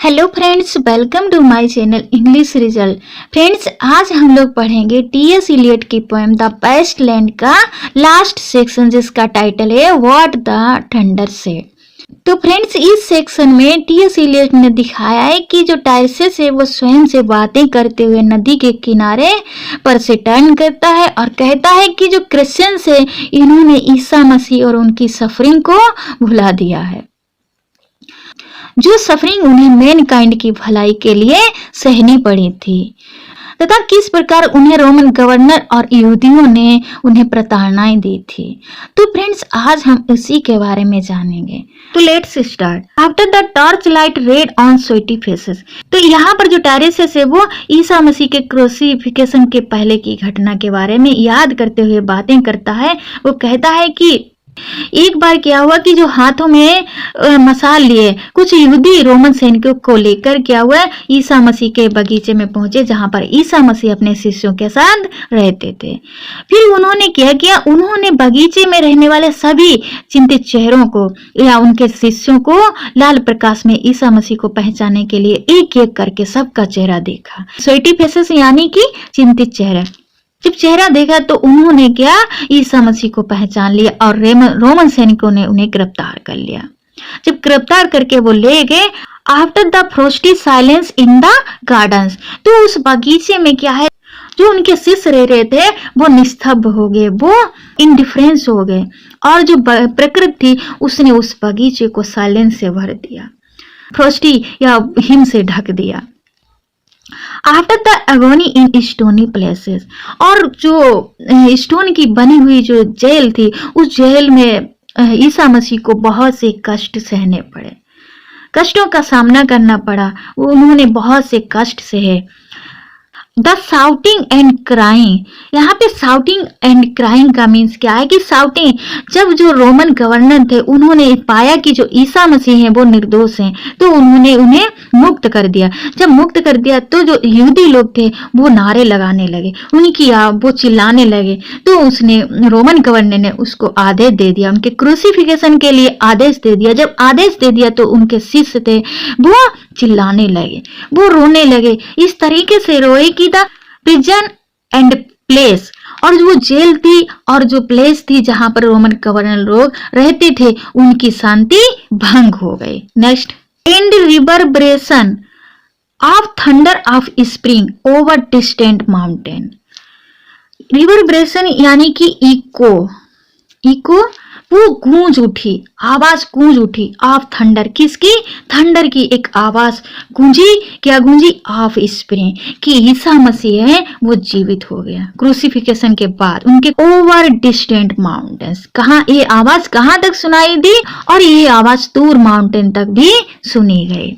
Hello friends, welcome to my channel English result. Friends, आज हम लोग पढ़ेंगे टी.एस. इलियट की पोएम द वेस्ट लैंड का लास्ट सेक्शन, जिसका टाइटल है व्हाट द थंडर सेड। तो फ्रेंड्स, इस सेक्शन में टी.एस. इलियट ने दिखाया है कि जो टायरसिस है वो स्वयं से बातें करते हुए नदी के किनारे पर से टर्न करता है और कहता है कि जो क्रिश्चियंस है इन्होंने ईसा मसीह और उनकी सफरिंग को भुला दिया है, जो सफरिंग उन्हें मैनकाइंड की भलाई के लिए सहनी पड़ी थी, तथा किस प्रकार उन्हें रोमन गवर्नर और यहूदियों ने उन्हें प्रताड़नाएं दी थी। तो फ्रेंड्स, आज हम इसी के बारे में जानेंगे। तो let's start. After the torch light red on sweaty faces. तो यहाँ पर जो टायरसिस है वो ईसा मसीह के क्रूसिफिकेशन के पहले की घटना के बारे में याद करते हुए बातें करता है। वो कहता है कि एक बार क्या हुआ कि जो हाथों में मशाल लिए कुछ यहूदी रोमन सैनिकों को लेकर क्या हुआ, ईसा मसीह के बगीचे में पहुंचे, जहां पर ईसा मसीह अपने शिष्यों के साथ रहते थे। फिर उन्होंने क्या किया, उन्होंने बगीचे में रहने वाले सभी चिंतित चेहरों को या उनके शिष्यों को लाल प्रकाश में ईसा मसीह को पहचानने के लिए एक एक करके सबका चेहरा देखा। स्वेटी फेसेस यानी कि चिंतित चेहरा। जब चेहरा देखा तो उन्होंने क्या, ईसा मसीह को पहचान लिया और रोमन सैनिकों ने उन्हें गिरफ्तार कर लिया। जब गिरफ्तार करके वो ले गए, after the frosty silence in the gardens, तो उस बगीचे में क्या है, जो उनके शिष्य रह रहे थे वो निस्तब्ध हो गए, वो इंडिफरेंस हो गए, और जो प्रकृति थी उसने उस बगीचे को साइलेंस से भर दिया, फ्रोस्टी या हिम से ढक दिया। After the agony in stony places, और जो स्टोन की बनी हुई जो जेल थी, उस जेल में ईसा मसीह को बहुत से कष्ट सहने पड़े, कष्टों का सामना करना पड़ा, उन्होंने बहुत से कष्ट सहे। द साउटिंग एंड क्राइंग, यहाँ पे साउटिंग एंड क्राइंग का मीन्स क्या है कि साउटिंग, जब जो रोमन गवर्नर थे उन्होंने पाया कि जो ईसा मसीह हैं वो निर्दोष हैं, तो उन्होंने उन्हें मुक्त कर दिया। जब मुक्त कर दिया तो जो यहूदी लोग थे वो नारे लगाने लगे, उनकी वो चिल्लाने लगे, तो उसने रोमन गवर्नर ने उसको आदेश दे दिया, उनके क्रूसिफिकेशन के लिए आदेश दे दिया। जब आदेश दे दिया तो उनके शिष्य थे वो चिल्लाने लगे, वो रोने लगे, इस तरीके से रोए कि द प्रिजन एंड प्लेस, और जो जेल थी और जो प्लेस थी जहां पर रोमन गवर्नर लोग रहते थे उनकी शांति भंग हो गई। Next, and reverberation of thunder of spring over distant mountain. Reverberation यानी कि इको, इको वो गूंज उठी, आवाज गूंज उठी, ऑफ थंडर, किसकी, थंडर की एक आवाज गूंजी, क्या गूंजी, ऑफ स्प्रिंग, कि ईसा मसीह है वो जीवित हो गया क्रूसिफिकेशन के बाद, उनके ओवर डिस्टेंट माउंटेन्स, कहाँ ये आवाज कहाँ तक सुनाई दी, और ये आवाज दूर माउंटेन तक भी सुनी गई।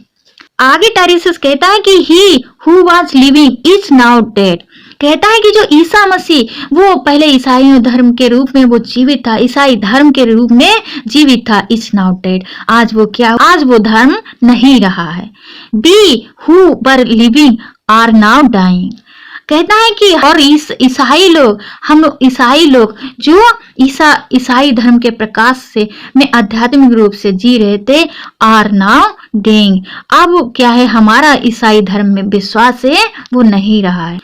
आगे टायरसिस कहता है कि he who was living is now dead, कहता है कि जो ईसा मसीह वो पहले ईसाई धर्म के रूप में वो जीवित था, ईसाई धर्म के रूप में जीवित था, इज नाउ डेड, आज वो क्या, आज वो धर्म नहीं रहा है। We who were living are now dying, कहता है कि और ईसाई लोग, हम ईसाई लोग जो ईसाई धर्म के प्रकाश से में आध्यात्मिक रूप से जी रहे थे, आर नाउ डेइंग, अब क्या है, हमारा ईसाई धर्म में विश्वास है वो नहीं रहा है,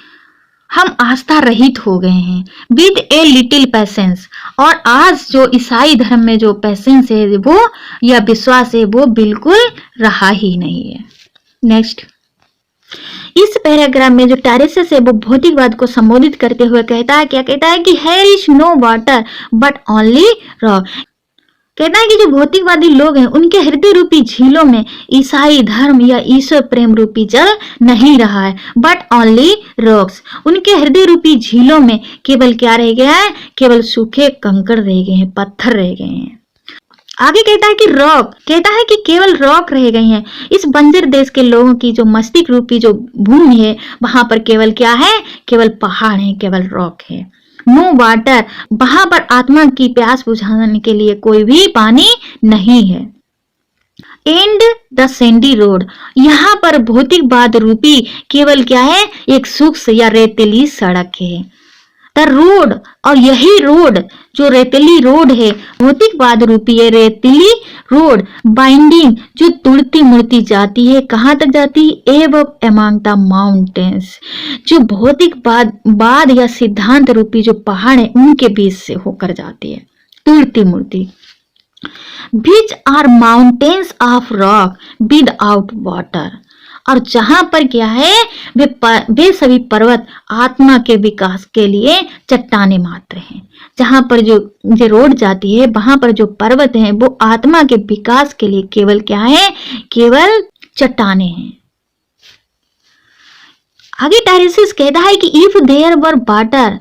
हम आस्था रहित हो गए हैं। विद ए लिटिल पैसेंस, और आज जो ईसाई धर्म में जो पैसेंस है वो या विश्वास है वो बिल्कुल रहा ही नहीं है। नेक्स्ट, इस पैराग्राफ में जो टायरसिस है वो भौतिकवाद को संबोधित करते हुए कहता है, क्या कहता है कि here is no water but only rock, कहता है कि जो भौतिकवादी लोग हैं उनके हृदय रूपी झीलों में ईसाई धर्म या ईश्वर प्रेम रूपी जल नहीं रहा है, बट ओनली रॉक्स, उनके हृदय रूपी झीलों में केवल क्या रह गया है, केवल सूखे कंकड़ रह गए हैं, पत्थर रह गए हैं। आगे कहता है कि रॉक, कहता है कि केवल रॉक रह गई हैं, इस बंजर देश के लोगों की जो मस्तिष्क रूपी जो भूमि है वहां पर केवल क्या है, केवल पहाड़ है, केवल रॉक है। नो वाटर, वहां पर आत्मा की प्यास बुझाने के लिए कोई भी पानी नहीं है। एंड द सैंडी रोड, यहाँ पर भौतिकवाद रूपी केवल क्या है, एक सूक्ष्म या रेतीली सड़क है। द रोड, और यही रोड जो रेतीली रोड है, भौतिकवाद रूपी है रेतीली रोड, बाइंडिंग जो तुड़ती मुड़ती जाती है, कहाँ तक जाती है, एबव अमंग द माउंटेन्स, जो भौतिकवाद या सिद्धांत रूपी जो पहाड़ है उनके बीच से होकर जाती है तुड़ती मुड़ती। बीच आर mountains of rock without water, और जहां पर क्या है वे सभी पर्वत आत्मा के विकास के लिए चट्टाने मात्र हैं। जहां पर जो रोड जाती है वहां पर जो पर्वत हैं वो आत्मा के विकास के लिए केवल क्या है, केवल चट्टाने हैं। आगे टायरेसिस कहता है कि इफ देयर वर वाटर,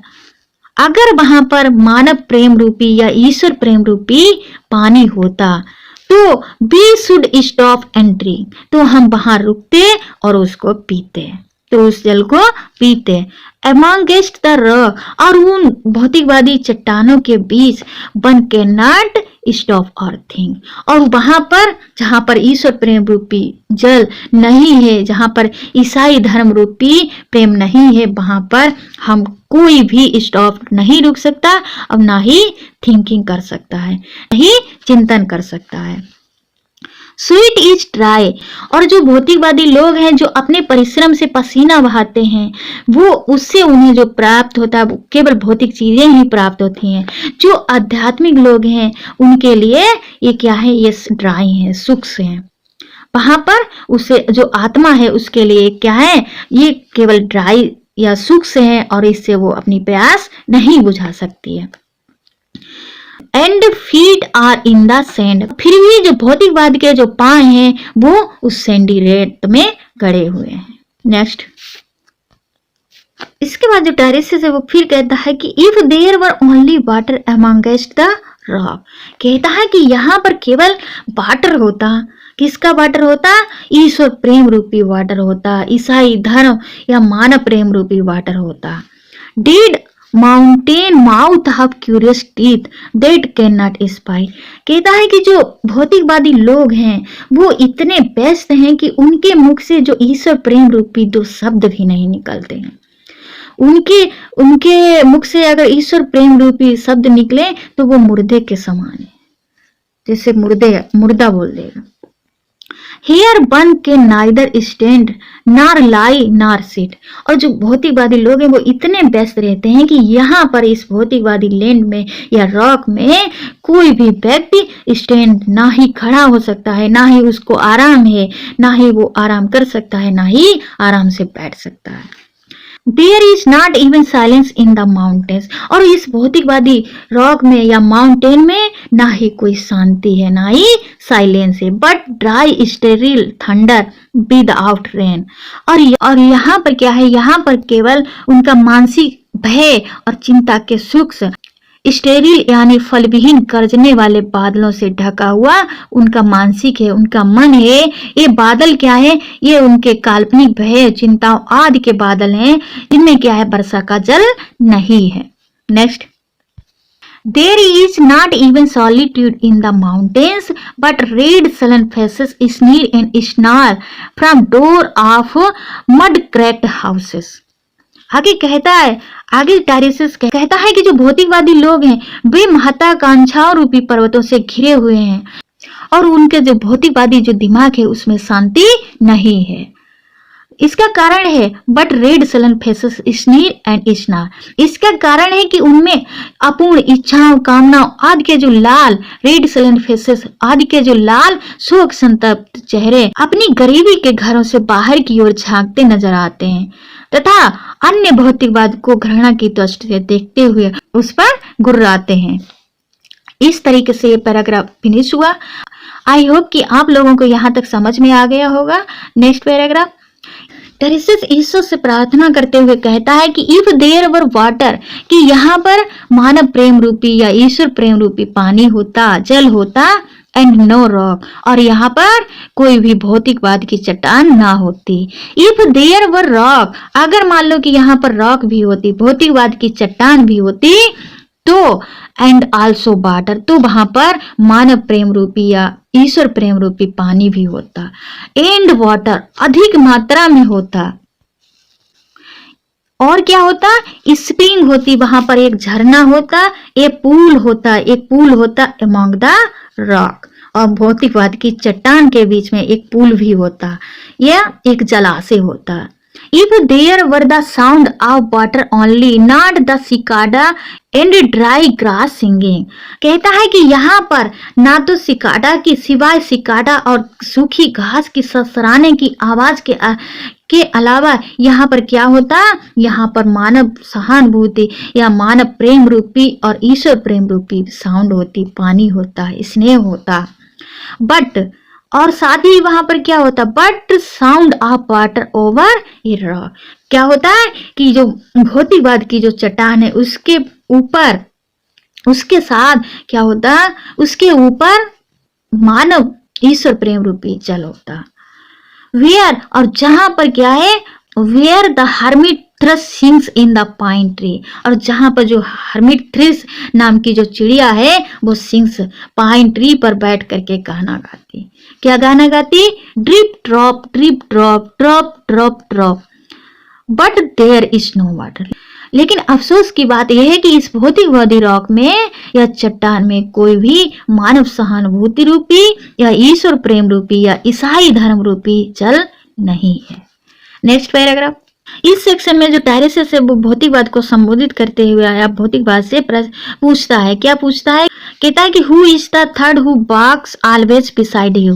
अगर वहां पर मानव प्रेम रूपी या ईश्वर प्रेम रूपी पानी होता तो we should stop and drink, तो हम वहां रुकते और उसको पीते, तो उस जल को पीते। अमंगेस्ट द रॉक, और उन भौतिकवादी चट्टानों के बीच वन कैन नॉट स्टॉप और थिंक, और वहां पर जहां पर ईश्वर प्रेम रूपी जल नहीं है, जहां पर ईसाई धर्म रूपी प्रेम नहीं है, वहां पर हम कोई भी स्टॉप नहीं रुक सकता और ना ही थिंकिंग कर सकता है, नहीं चिंतन कर सकता है। स्वीट इज ड्राई, और जो भौतिकवादी लोग हैं जो अपने परिश्रम से पसीना बहाते हैं वो उससे उन्हें जो प्राप्त होता है वो केवल भौतिक चीजें ही प्राप्त होती हैं। जो आध्यात्मिक लोग हैं उनके लिए ये क्या है, ये ड्राई है, सुख से है। वहां पर उसे जो आत्मा है उसके लिए क्या है, ये केवल ड्राई या सुख से है और इससे वो अपनी प्यास नहीं बुझा सकती है। And feet are in the sand, फिर भी जो भौतिकवाद के जो पांव हैं वो उस सैंडी रेत में गड़े हुए हैं। नेक्स्ट, इसके बाद जो टायरेसिस है वो फिर कहता है कि if there were only water amongst the rock, कहता है कि यहाँ पर केवल वाटर होता, किसका वाटर होता, ईश्वर प्रेम रूपी वाटर होता, ईसाई धर्म या मानव प्रेम रूपी वाटर होता। Did mountain mouth have curious teeth that can not spy, कहता है कि जो भौतिकवादी लोग हैं वो इतने व्यस्त हैं कि उनके मुख से जो ईश्वर प्रेम रूपी दो शब्द भी नहीं निकलते हैं। उनके मुख से अगर ईश्वर प्रेम रूपी शब्द निकले तो वो मुर्दे के समान है, जैसे मुर्दा बोल देगा। Here one can neither stand nor lie nor sit, और जो भौतिकवादी लोग हैं वो इतने व्यस्त रहते हैं कि यहाँ पर इस भौतिकवादी लैंड में या रॉक में कोई भी व्यक्ति स्टैंड ना ही खड़ा हो सकता है, ना ही उसको आराम है, ना ही वो आराम कर सकता है, ना ही आराम से बैठ सकता है। There is not even silence in the mountains, और इस भौतिकवादी रॉक में या माउंटेन में ना ही कोई शांति है ना ही साइलेंस है, but dry sterile thunder without rain, और यहाँ पर क्या है, यहाँ पर केवल उनका मानसिक भय और चिंता के सूक्ष्म स्टेरिल यानी फलविहीन गरजने वाले बादलों से ढका हुआ उनका मानसिक है, उनका मन है। ये बादल क्या है, ये उनके काल्पनिक भय चिंताओं आदि के बादल हैं, इनमें क्या है, वर्षा का जल नहीं है। Next, There is not even solitude in the mountains, but red sullen faces sneer and snarl from door of mud-cracked houses. आगे कहता है, आगे टायरेसिस कहता है कि जो भौतिकवादी लोग हैं वे महत्वाकांक्षाओं रूपी पर्वतों से घिरे हुए हैं और उनके जो भौतिकवादी जो दिमाग है उसमें शांति नहीं है। इसका कारण है but red sullen faces sneer and snarl, इसका कारण है कि उनमें अपूर्ण इच्छाओं कामनाओं आदि के जो लाल रेड सलन फेसेस आदि के जो लाल शोक संतप्त चेहरे अपनी गरीबी के घरों से बाहर की ओर झांकते नजर आते हैं तथा अन्य भौतिकवाद को घृणा की दृष्टि से देखते हुए उस पर गुर्राते हैं। इस तरीके से ये पैराग्राफ फिनिश हुआ। आई होप कि आप लोगों को यहाँ तक समझ में आ गया होगा। नेक्स्ट पैराग्राफ, टायरेसिस ईश्वर से प्रार्थना करते हुए कहता है कि इफ देयर वर वाटर, कि यहाँ पर मानव प्रेम रूपी या ईश्वर प्रेम रूपी पानी होता, जल होता, एंड नो रॉक, और यहाँ पर कोई भी भौतिकवाद की चट्टान ना होती। इफ देयर वर रॉक, अगर मान लो कि यहाँ पर रॉक भी होती, भौतिकवाद की चट्टान भी होती, तो एंड आल्सो वाटर, तो वहां पर मानव प्रेम रूपी या ईश्वर प्रेम रूपी पानी भी होता। एंड वाटर, अधिक मात्रा में होता। और क्या होता, स्प्रिंग होती, वहां पर एक झरना होता, एक पूल होता अमॉन्ग द रॉक, और भौतिकवाद की चट्टान के बीच में एक पुल भी होता या एक जलाशय होता। If there were the sound of water only, not the cicada and dry grass singing, कहता है कि यहाँ पर ना तो सिकाडा की सिवाय सिकाडा और सूखी घास की ससराने की आवाज के अलावा यहाँ पर क्या होता, यहाँ पर मानव सहानुभूति या मानव प्रेम रूपी और ईश्वर प्रेम रूपी साउंड होती, पानी होता, स्नेह होता। बट और साथ ही वहां पर क्या होता, but sound of water over a rock, क्या होता है कि जो भौतिकवाद की जो चट्टान है उसके ऊपर, उसके साथ क्या होता, उसके ऊपर मानव ईश्वर प्रेम रूपी जल होता। वेयर, और जहां पर क्या है, where the hermit thrush sings in the pine tree, और जहां पर जो हर्मिट थ्रश नाम की जो चिड़िया है वो सिंग्स पाइन ट्री पर बैठ करके गाना गाती। क्या गाना गाती, drip drop drip drop drop drop drop, but there is no water. लेकिन अफसोस की बात यह है कि इस भौतिकवादी रॉक में या चट्टान में कोई भी मानव सहानुभूति रूपी या ईश्वर प्रेम रूपी या ईसाई धर्म रूपी जल नहीं है। Next paragraph. इस सेक्शन में जो टायरेसिस है वो भौतिकवाद को संबोधित करते हुए आया भौतिकवाद से पूछता है, क्या पूछता है, कहता है कि who is the third who walks always beside you,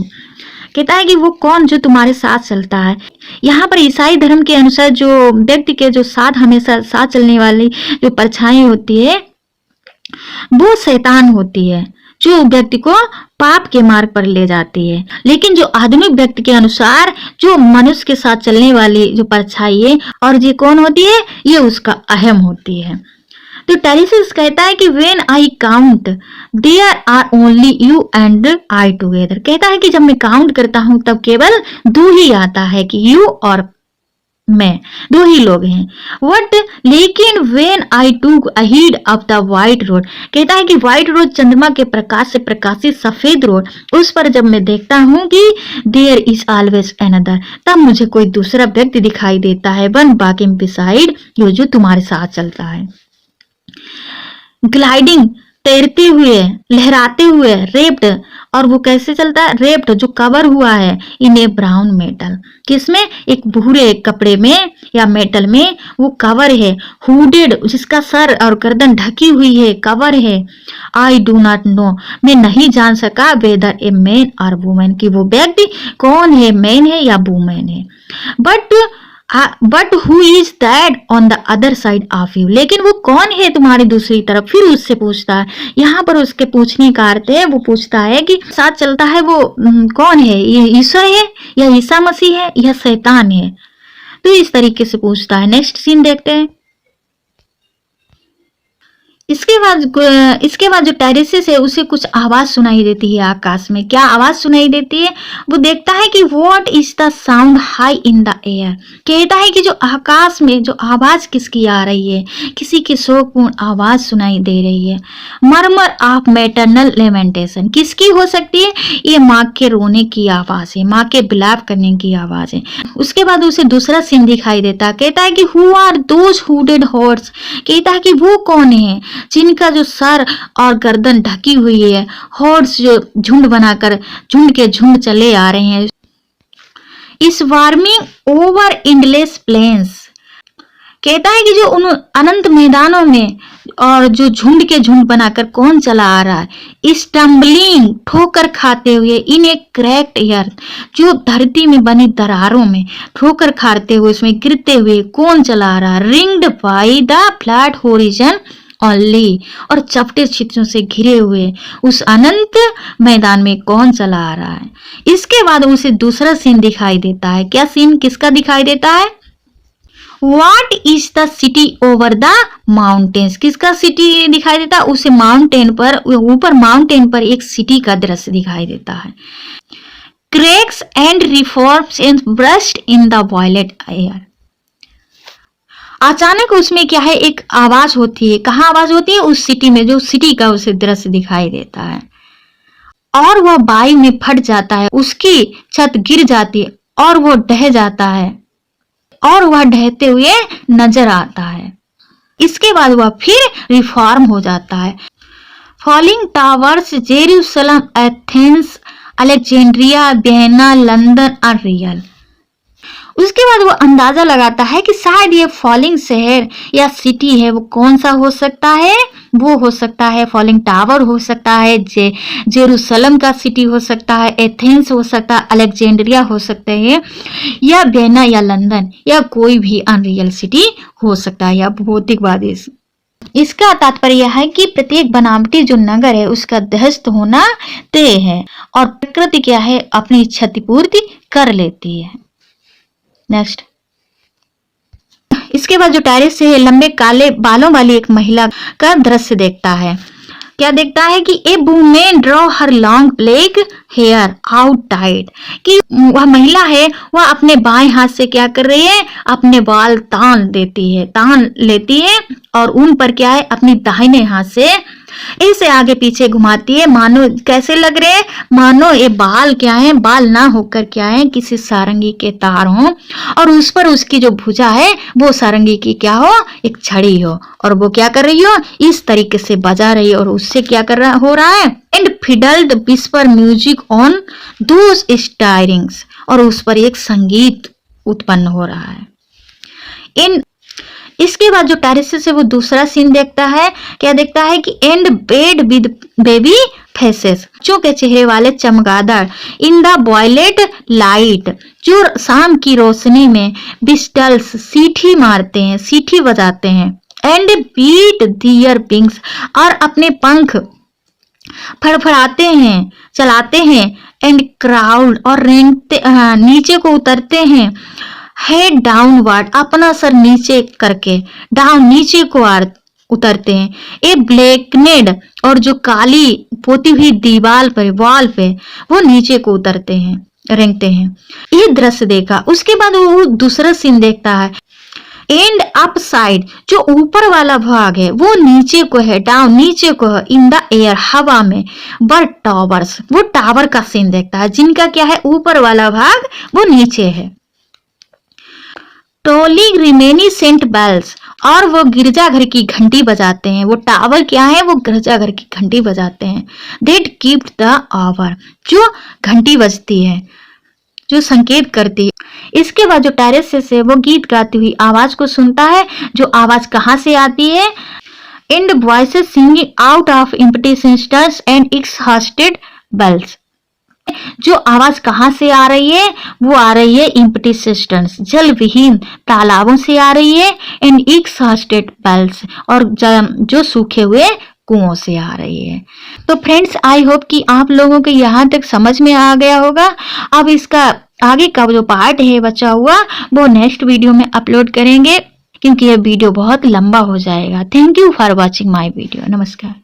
कहता है कि वो कौन जो तुम्हारे साथ चलता है। यहाँ पर ईसाई धर्म के अनुसार जो व्यक्ति के जो साथ हमेशा साथ चलने वाली जो परछाई होती है वो शैतान होती है, जो व्यक्ति को पाप के मार्ग पर ले जाती है। लेकिन जो आधुनिक व्यक्ति के अनुसार जो मनुष्य के साथ चलने वाली जो परछाई है और ये कौन होती है, ये उसका अहम होती है। तो टायरेसिस कहता है कि when I count there are only you and I together, कहता है कि जब मैं काउंट करता हूं तब केवल दो ही आता है कि यू और मैं, दो ही लोग हैं। वट, लेकिन व्हेन आई टूक अहीड ऑफ द व्हाइट रोड, कहता है कि व्हाइट रोड चंद्रमा के प्रकाश से प्रकाशित सफेद रोड, उस पर जब मैं देखता हूं कि देयर इज ऑलवेज अनदर, तब मुझे कोई दूसरा व्यक्ति दिखाई देता है, वन वॉकिंग बिसाइड यू, जो तुम्हारे साथ चलता है। ग्लाइडिंग, तैरते हुए, लहराते हुए, रेप्ड, और वो कैसे चलता है, रेप्ड जो कवर हुआ है इन ए ब्राउन मेटल, किसमें, एक भूरे कपड़े में या मेटल में वो कवर है। हुडेड, जिसका सर और गर्दन ढकी हुई है, कवर है। आई डू नॉट नो, मैं नहीं जान सका वेदर ए मैन और वुमेन, की वो व्यक्ति कौन है, मैन है या वुमेन है। But who is that on the other side of you, लेकिन वो कौन है तुम्हारी दूसरी तरफ, फिर उससे पूछता है। यहाँ पर उसके पूछने का अर्थ है, वो पूछता है कि साथ चलता है वो कौन है, ये ईश्वर है या ईसा मसीह है या शैतान है, तो इस तरीके से पूछता है। नेक्स्ट सीन देखते हैं। इसके बाद जो टायरेसिस है उसे कुछ आवाज सुनाई देती है आकाश में। क्या आवाज सुनाई देती है, वो देखता है कि what is the sound high in the air, कहता है कि जो आकाश में जो आवाज किसकी आ रही है, किसी की शोकपूर्ण आवाज सुनाई दे रही है। मर्मर ऑफ मैटरनल लेमेंटेशन, किसकी हो सकती है, ये माँ के रोने की आवाज है, माँ के बिलाप करने की आवाज है। उसके बाद उसे दूसरा सीन दिखाई देता, कहता है कि who are those hooded horse, कहता है कि वो कौन है जिनका जो सर और गर्दन ढकी हुई है, हॉर्स जो झुंड बनाकर झुंड के झुंड चले आ रहे हैं। इस वार्मिंग ओवर इंडलेस प्लेन्स, कहता है कि जो उन अनंत मैदानों में और जो झुंड के झुंड बनाकर कौन चला आ रहा है। स्टम्बलिंग, ठोकर खाते हुए, इन ए क्रैक्ड अर्थ, जो धरती में बनी दरारों में ठोकर खाते हुए उसमें गिरते हुए कौन चला आ रहा है। Ringed by the flat horizon only, और चपटे छिद्रों से घिरे हुए उस अनंत मैदान में कौन चला आ रहा है। इसके बाद उसे दूसरा सीन दिखाई देता है। क्या सीन किसका दिखाई देता है, What is the city over the mountains, किसका सिटी दिखाई देता है, उसे माउंटेन पर, ऊपर माउंटेन पर एक सिटी का दृश्य दिखाई देता है। Cracks and reforms and burst in the violet air, अचानक उसमें क्या है, एक आवाज होती है। कहाँ आवाज होती है, उस सिटी में, जो सिटी का उसे दृश्य दिखाई देता है, और वह वायु में फट जाता है, उसकी छत गिर जाती है और वो ढह जाता है। और वह ढहते हुए नजर आता है। इसके बाद वह फिर रिफॉर्म हो जाता है। Falling towers Jerusalem, Athens, Alexandria, Vienna, London are real. उसके बाद वो अंदाजा लगाता है कि शायद ये फॉलिंग शहर या सिटी है, वो कौन सा हो सकता है? वो हो सकता है फॉलिंग टावर, हो सकता है जेरूसलम का सिटी हो सकता है, एथेंस हो सकता है, अलेक्जेंड्रिया हो सकते हैं, या वियना या लंदन, या कोई भी अनरियल सिटी हो सकता है, या भौतिकवादी। इसका तात्पर्य यह है कि प्रत्येक बनावटी जो नगर है उसका ध्वस्त होना तय है और प्रकृति क्या है, अपनी क्षतिपूर्ति कर लेती है। नेक्स्ट, इसके बाद जो टेरेस से लंबे काले बालों वाली एक महिला का दृश्य देखता है। क्या देखता है कि a woman draw her long black hair out tight, कि वह महिला है वह अपने बाएं हाथ से क्या कर रही है, अपने बाल तान लेती है और उन पर क्या है, अपनी दाहिने हाथ से इसे आगे पीछे घुमाती है, मानो कैसे लग रहे हैं, मानो ये बाल क्या है, बाल ना होकर क्या है, किसी सारंगी के तार हो और उस पर उसकी जो भुजा है वो सारंगी की क्या हो, एक छड़ी हो और वो क्या कर रही हो, इस तरीके से बजा रही है और उससे क्या हो रहा है, and fiddled whisper music on those strings, और उस पर एक संगीत उत्पन्न हो रहा है। इसके बाद जो टेरेस से वो दूसरा सीन देखता है, क्या देखता है कि and bed with baby faces, बच्चों के चेहरे वाले चमगादड़, इन द बॉयलेट लाइट, जो शाम की रोशनी में बिस्टल्स सीटी मारते हैं, सीटी बजाते हैं, एंड बीट दियर विंग्स, और अपने पंख फड़फड़ाते हैं, चलाते हैं, एंड क्राउड, और रेंगते नीचे को उतरते हैं, हेड डाउनवर्ड, अपना सर नीचे करके डाउन नीचे को उतरते हैं, ए ब्लैकनेड, और जो काली पोती हुई दीवार पर वॉल पे वो नीचे को उतरते हैं, रेंगते हैं। ये दृश्य देखा। उसके बाद वो दूसरा सीन देखता है, एंड अपसाइड, जो ऊपर वाला भाग है वो नीचे को है, डाउन नीचे को है, इन द एयर, हवा में, बट टावर्स, वो टावर का सीन देखता है जिनका क्या है, ऊपर वाला भाग वो नीचे है। टोलिंग रिमेनिसेंट बेल्स, और वो गिरजाघर की घंटी बजाते हैं, वो टावर क्या है, वो गिरजाघर की घंटी बजाते हैं, दैट कीप द आवर, जो घंटी बजती है, जो संकेत करती है। इसके बाद जो टेरेस से वो गीत गाती हुई आवाज को सुनता है, जो आवाज कहाँ से आती है, and voices singing out of empty sisters and exhausted bells, जो आवाज कहां से आ रही है, वो आ रही है एम्प्टी सिस्टर्स, जल विहीन तालाबों से आ रही है, एंड एक्सहॉस्टेड वेल्स, और जो सूखे हुए कुओं से आ रही है। तो फ्रेंड्स, आई होप कि आप लोगों को यहाँ तक समझ में आ गया होगा। अब इसका आगे का जो पार्ट है बचा हुआ वो नेक्स्ट वीडियो में अपलोड करेंगे, क्योंकि यह वीडियो बहुत लंबा हो जाएगा। Thank you for watching my video. नमस्कार।